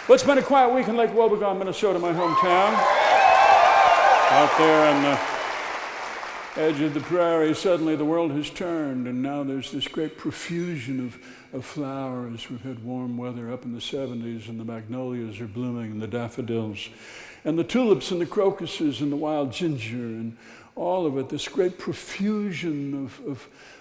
Well, it's been a quiet week in Lake Wobegon, Minnesota, my hometown. Out there on the edge of the prairie, suddenly the world has turned, and now there's this great profusion of flowers. We've had warm weather up in the 70s, and the magnolias are blooming, and the daffodils, and the tulips, and the crocuses, and the wild ginger, and all of it, this great profusion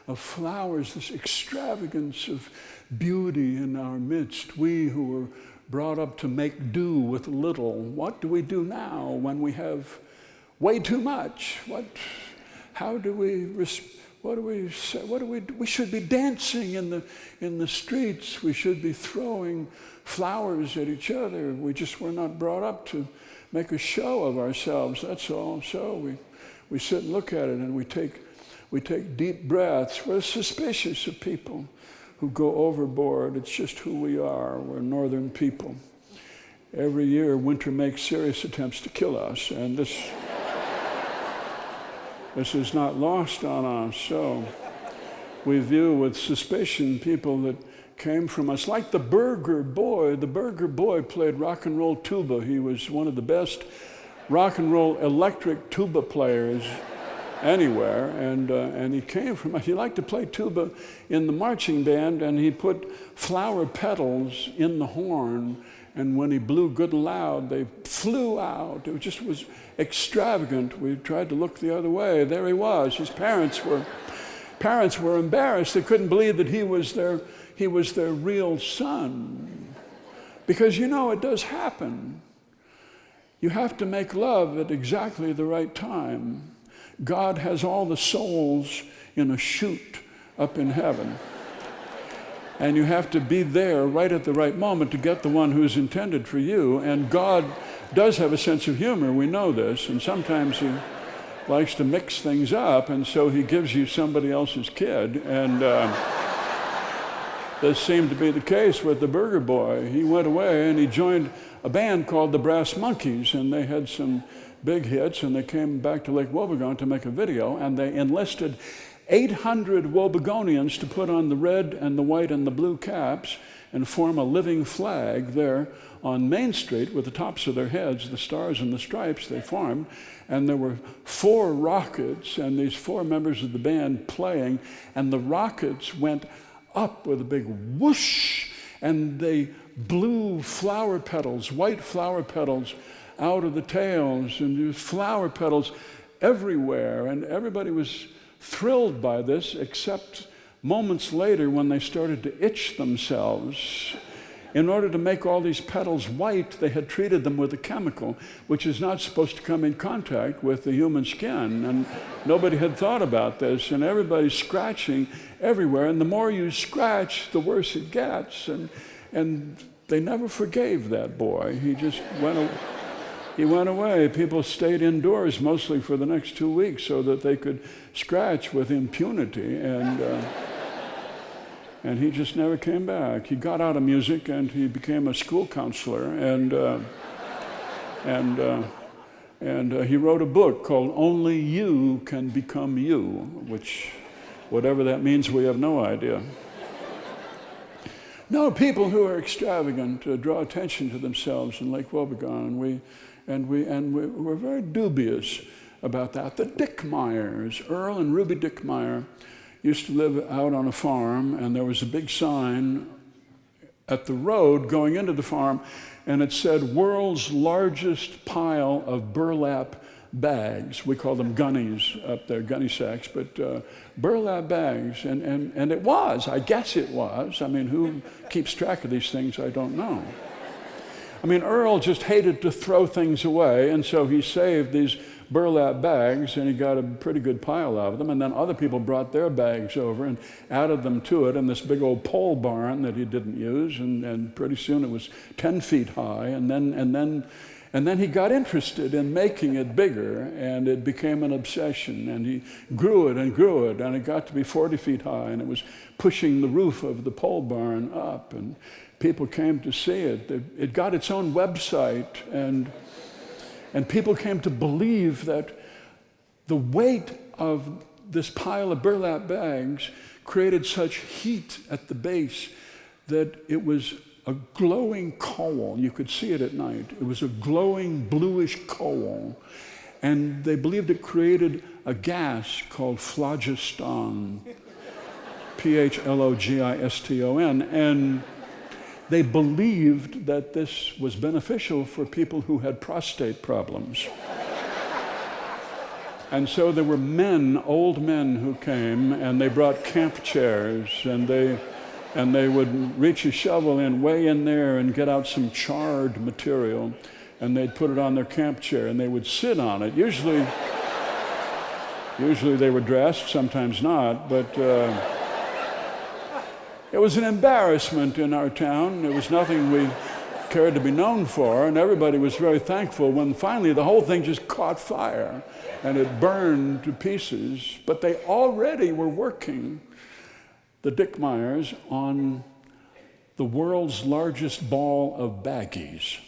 of flowers, this extravagance of beauty in our midst. We who were brought up to make do with little, what do we do now when we have way too much? We should be dancing in the streets. We should be throwing flowers at each other. We just were not brought up to make a show of ourselves, that's all. So we sit and look at it, and we take deep breaths. We're suspicious of people who go overboard. It's just who we are. We're northern people. Every year, winter makes serious attempts to kill us, and this is not lost on us. So we view with suspicion people that came from us, like the Burger Boy. The Burger Boy played rock and roll tuba. He was one of the best rock and roll electric tuba players anywhere, and he came from, he liked to play tuba in the marching band, and he put flower petals in the horn, and when he blew good and loud, they flew out. It just was extravagant. We tried to look the other way. There he was. His parents were embarrassed. They couldn't believe that he was their real son. Because it does happen. You have to make love at exactly the right time. God has all the souls in a chute up in heaven. And you have to be there right at the right moment to get the one who's intended for you. And God does have a sense of humor, we know this, and sometimes he likes to mix things up, and so he gives you somebody else's kid. And this seemed to be the case with the Burger Boy. He went away and he joined a band called the Brass Monkeys, and they had some big hits, and they came back to Lake Wobegon to make a video, and they enlisted 800 Wobegonians to put on the red and the white and the blue caps and form a living flag there on Main Street with the tops of their heads, the stars and the stripes they formed. And there were 4 rockets, and these 4 members of the band playing, and the rockets went up with a big whoosh, and they blew flower petals, white flower petals, out of the tails, and there was flower petals everywhere, and everybody was thrilled by this, except moments later when they started to itch themselves. In order to make all these petals white, they had treated them with a chemical which is not supposed to come in contact with the human skin, and nobody had thought about this, and everybody's scratching everywhere, and the more you scratch, the worse it gets, and they never forgave that boy. He just went away. People stayed indoors mostly for the next 2 weeks so that they could scratch with impunity, and he just never came back. He got out of music, and he became a school counselor, and he wrote a book called Only You Can Become You, which, whatever that means, we have no idea. No, people who are extravagant draw attention to themselves in Lake Wobegon, and we're very dubious about that. The Dickmeyers, Earl and Ruby Dickmeyer, used to live out on a farm, and there was a big sign at the road going into the farm, and it said, "World's largest pile of burlap bags." We call them gunnies up there, gunny sacks, but burlap bags, and it was, I guess it was. I mean, who keeps track of these things? I don't know. I mean, Earl just hated to throw things away, and so he saved these burlap bags, and he got a pretty good pile of them, and then other people brought their bags over and added them to it in this big old pole barn that he didn't use, and pretty soon it was 10 feet high, and then he got interested in making it bigger, and it became an obsession, and he grew it, and it got to be 40 feet high, and it was pushing the roof of the pole barn up, and people came to see it. It got its own website, and people came to believe that the weight of this pile of burlap bags created such heat at the base that it was a glowing coal. You could see it at night. It was a glowing bluish coal. And they believed it created a gas called phlogiston, phlogiston. And they believed that this was beneficial for people who had prostate problems. And so there were men, old men, who came, and they brought camp chairs, and they would reach a shovel in way in there and get out some charred material, and they'd put it on their camp chair, and they would sit on it. Usually they were dressed, sometimes not, but it was an embarrassment in our town. It was nothing we cared to be known for, and everybody was very thankful when finally the whole thing just caught fire and it burned to pieces. But they already were working, the Dickmeyers, on the world's largest ball of baggies.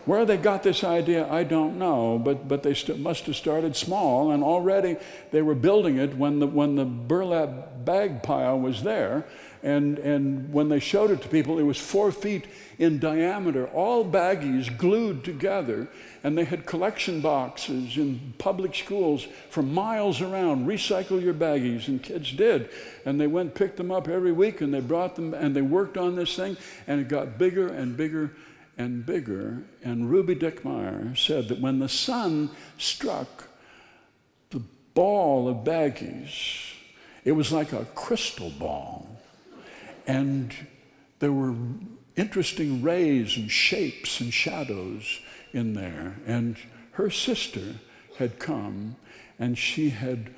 Where they got this idea, I don't know, but they must have started small, and already they were building it when the burlap bag pile was there, and when they showed it to people, it was 4 feet in diameter, all baggies glued together, and they had collection boxes in public schools for miles around. Recycle your baggies, and kids did, and they went picked them up every week, and they brought them, and they worked on this thing, and it got bigger and bigger and bigger. And Ruby Dickmeyer said that when the sun struck the ball of baggies, it was like a crystal ball, and there were interesting rays and shapes and shadows in there. And her sister had come, and she had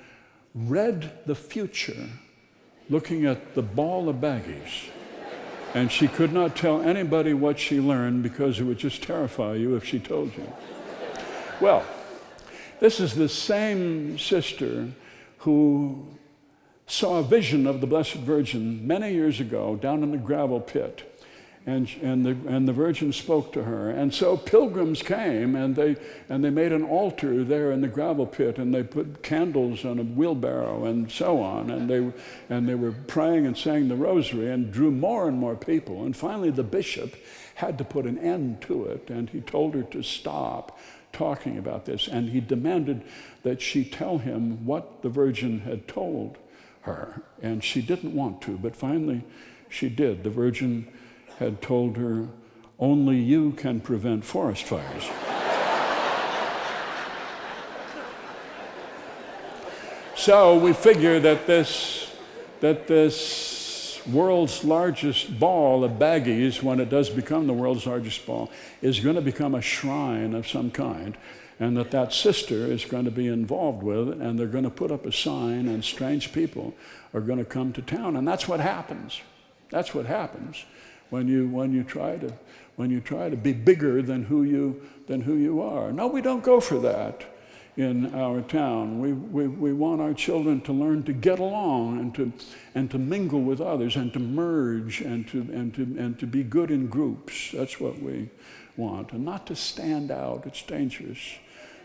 read the future looking at the ball of baggies. And she could not tell anybody what she learned because it would just terrify you if she told you. Well, this is the same sister who saw a vision of the Blessed Virgin many years ago down in the gravel pit. And the Virgin spoke to her. And so pilgrims came, and they made an altar there in the gravel pit, and they put candles on a wheelbarrow and so on, and they were praying and saying the rosary and drew more and more people. And finally the bishop had to put an end to it, and he told her to stop talking about this, and he demanded that she tell him what the Virgin had told her. And she didn't want to, but finally she did. The Virgin had told her, only you can prevent forest fires. So we figure that this world's largest ball of baggies, when it does become the world's largest ball, is going to become a shrine of some kind, and that sister is going to be involved with it, and they're going to put up a sign, and strange people are going to come to town. And that's what happens. That's what happens when you try to be bigger than who you are. No, we don't go for that in our town. We want our children to learn to get along and to mingle with others and to merge and to be good in groups. That's what we want, and not to stand out. It's dangerous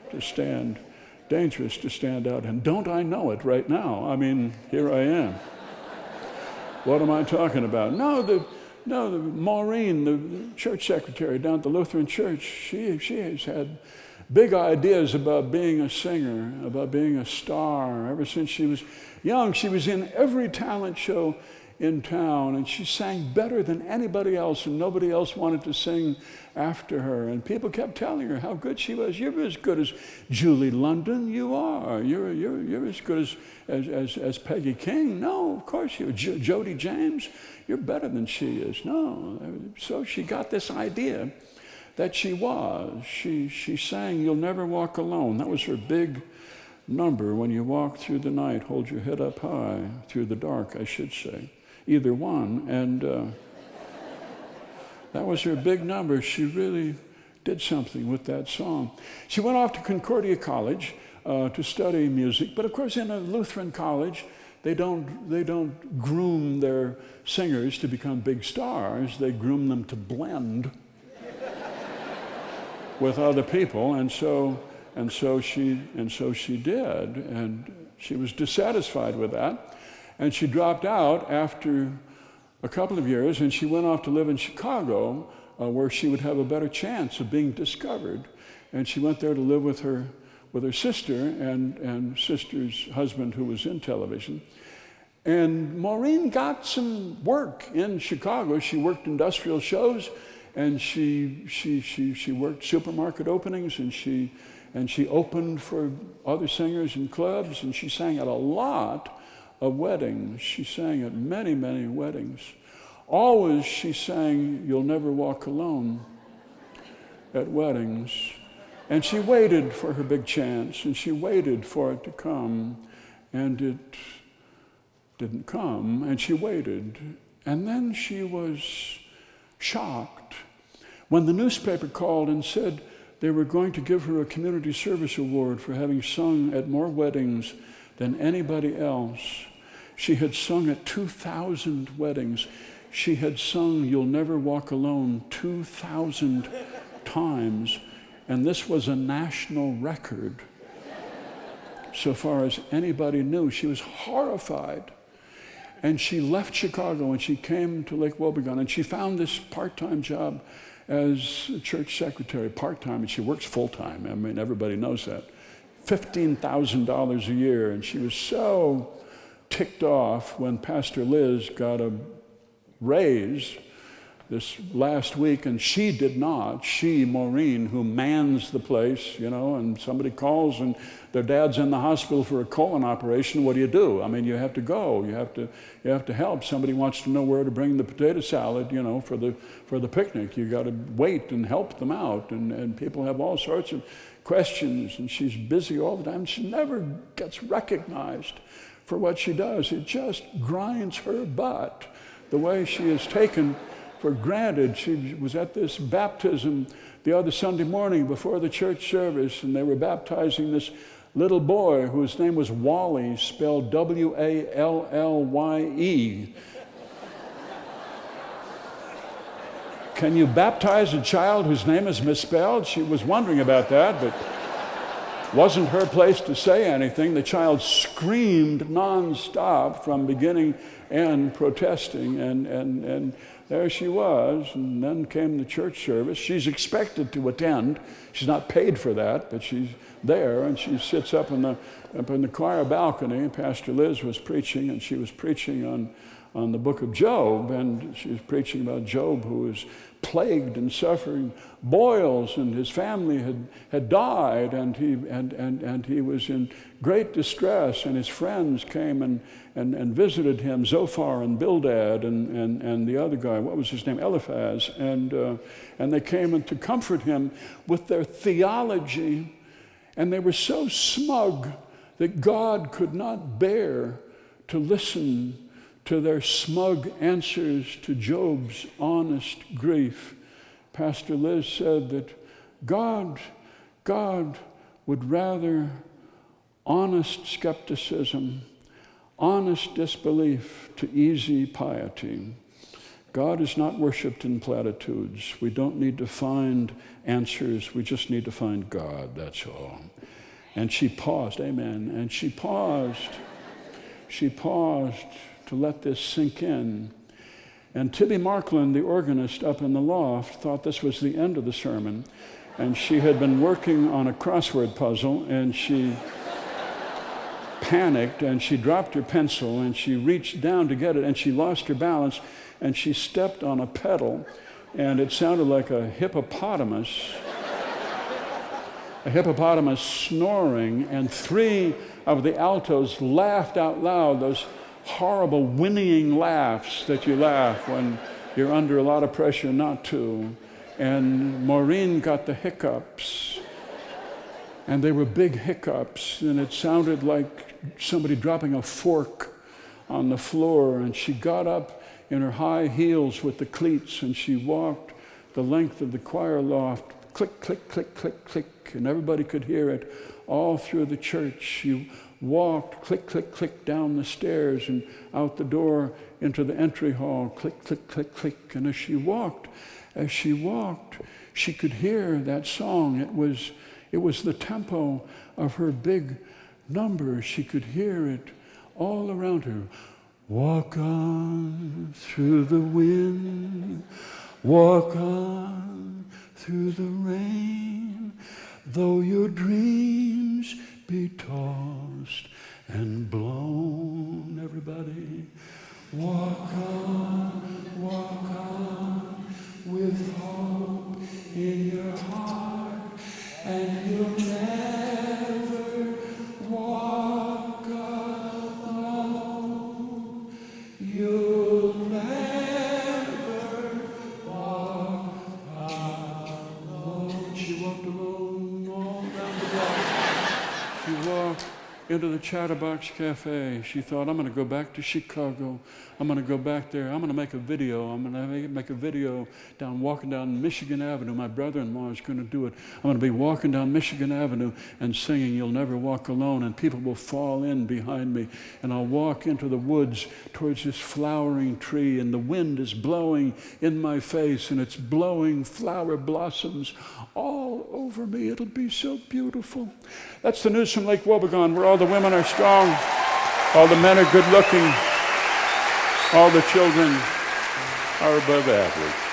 to stand out. And don't I know it right now? I mean, here I am. What am I talking about? No, Maureen, the church secretary down at the Lutheran Church, she has had big ideas about being a singer, about being a star. Ever since she was young, she was in every talent show in town, and she sang better than anybody else, and nobody else wanted to sing after her. And people kept telling her how good she was. You're as good as Julie London. You are. You're as good as Peggy King. No, of course you. Jody James. You're better than she is. No. So she got this idea that she was. She sang "You'll Never Walk Alone." That was her big number. When you walk through the night, hold your head up high. Through the dark, I should say. Either one. And that was her big number. She really did something with that song. She went off to Concordia College to study music, but of course in a Lutheran college, they don't groom their singers to become big stars. They groom them to blend with other people, and so she did, and she was dissatisfied with that, and she dropped out after a couple of years, and she went off to live in Chicago, where she would have a better chance of being discovered. And she went there to live with her sister and sister's husband, who was in television. And Maureen got some work in Chicago. She worked industrial shows, and she worked supermarket openings, and she opened for other singers in clubs, and she sang at a lot of weddings. She sang at many, many weddings. Always she sang "You'll Never Walk Alone" at weddings. And she waited for her big chance, and she waited for it to come, and it didn't come, and she waited. And then she was shocked when the newspaper called and said they were going to give her a community service award for having sung at more weddings than anybody else. She had sung at 2,000 weddings. She had sung "You'll Never Walk Alone" 2,000 times, and this was a national record so far as anybody knew. She was horrified. And she left Chicago and she came to Lake Wobegon, and she found this part-time job as a church secretary, part-time, and she works full-time. I mean, everybody knows that. $15,000 a year, and she was so ticked off when Pastor Liz got a raise this last week, and she did not. She, Maureen, who mans the place, and somebody calls and their dad's in the hospital for a colon operation, what do? I mean, you have to go. You have to help. Somebody wants to know where to bring the potato salad, for the picnic. You got to wait and help them out, and people have all sorts of questions, and she's busy all the time. She never gets recognized for what she does. It just grinds her butt, the way she is taken for granted. She was at this baptism the other Sunday morning before the church service, and they were baptizing this little boy whose name was Wally, spelled Wallye. Can you baptize a child whose name is misspelled? She was wondering about that, but wasn't her place to say anything. The child screamed nonstop from beginning and protesting, and there she was. And then came the church service. She's expected to attend. She's not paid for that, but she's there, and she sits up in the choir balcony. Pastor Liz was preaching, and she was preaching on the book of Job, and she was preaching about Job, who was plagued and suffering boils, and his family had died, and he was in great distress, and his friends came and visited him, Zophar and Bildad and the other guy, what was his name, Eliphaz, and they came in to comfort him with their theology, and they were so smug that God could not bear to listen to their smug answers to Job's honest grief. Pastor Liz said that God would rather honest skepticism, honest disbelief to easy piety. God is not worshiped in platitudes. We don't need to find answers. We just need to find God, that's all. And she paused, amen, and she paused to let this sink in. And Tibby Markland, the organist up in the loft, thought this was the end of the sermon. And she had been working on a crossword puzzle, and she panicked, and she dropped her pencil, and she reached down to get it, and she lost her balance, and she stepped on a pedal, and it sounded like a hippopotamus snoring, and 3 of the altos laughed out loud, those horrible whinnying laughs that you laugh when you're under a lot of pressure not to. And Maureen got the hiccups, and they were big hiccups, and it sounded like somebody dropping a fork on the floor. And she got up in her high heels with the cleats, and she walked the length of the choir loft, click, click, click, click, click, and everybody could hear it all through the church. She walked, click, click, click, down the stairs and out the door into the entry hall, click, click, click, click. And as she walked, she could hear that song. It was the tempo of her big number. She could hear it all around her. Walk on through the wind, walk on through the rain, though your dreams be tossed and blown. Everybody, walk on with hope in your heart, and you'll never walk alone. You'll never walk alone. She walked alone all down the block. She walked into the Chatterbox Cafe. She thought, I'm going to go back to Chicago. I'm going to go back there. I'm going to make a video. I'm going to make a video walking down Michigan Avenue. My brother-in-law is going to do it. I'm going to be walking down Michigan Avenue and singing, You'll Never Walk Alone, and people will fall in behind me. And I'll walk into the woods towards this flowering tree, and the wind is blowing in my face, and it's blowing flower blossoms all over me. It'll be so beautiful. That's the news from Lake Wobegon, where all the women are strong, all the men are good looking, all the children are above average.